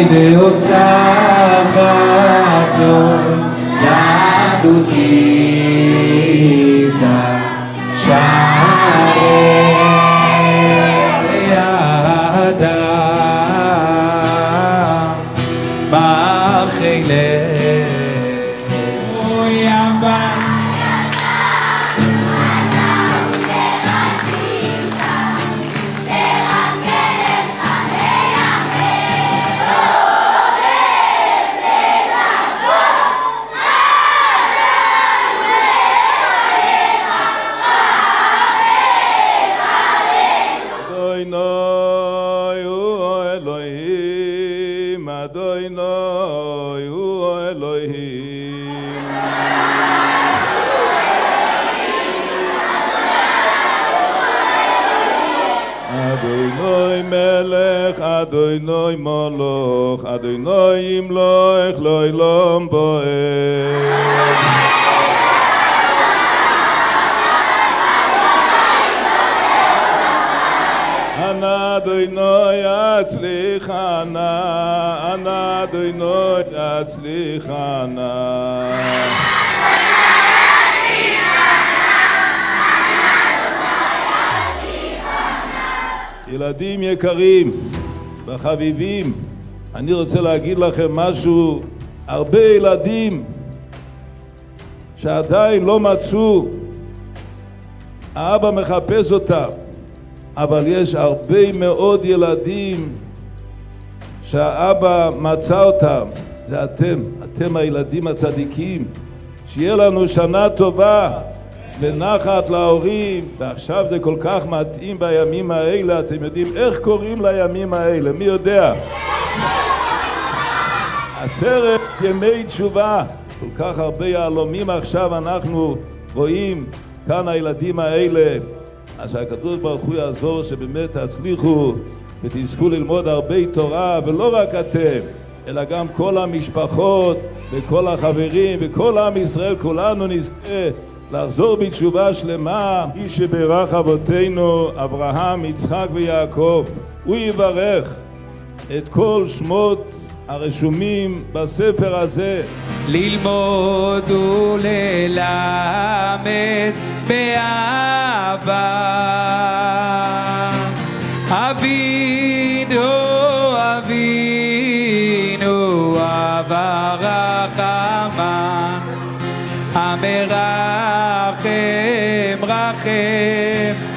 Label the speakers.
Speaker 1: deotzachado ladutiva sharei adam machile oyamba
Speaker 2: Adonai Moloch, Adonai Imloch, Loilom Boeh. Ana Adonai Atzlichana, Ana Adonai Atzlichana. ילדים יקרים וחביבים, אני רוצה להגיד לכם משהו. הרבה ילדים שעדיין לא מצאו, האבא מחפש אותם, אבל יש הרבה מאוד ילדים שהאבא מצא אותם. זה אתם הילדים הצדיקים. שיהיה לנו שנה טובה ונחת להורים. ועכשיו זה כל כך מתאים בימים האלה. אתם יודעים איך קוראים לימים האלה? מי יודע? 10 ימי תשובה. כל כך הרבה יהלומים עכשיו אנחנו רואים כאן הילדים האלה. אז שהקדוש ברוך הוא יעזור שבאמת תצליחו ותזכו ללמוד הרבה תורה, ולא רק אתם אלא גם כל המשפחות וכל החברים וכל עם ישראל. כולנו נזכה לחזור בתשובה שלמה. מי שברך אבותינו אברהם, יצחק ויעקב, הוא יברך את כל שמות הרשומים בספר הזה.
Speaker 1: ללמוד וללמד באהבה, אבינו אבינו אבא רחמן, המרחם רחם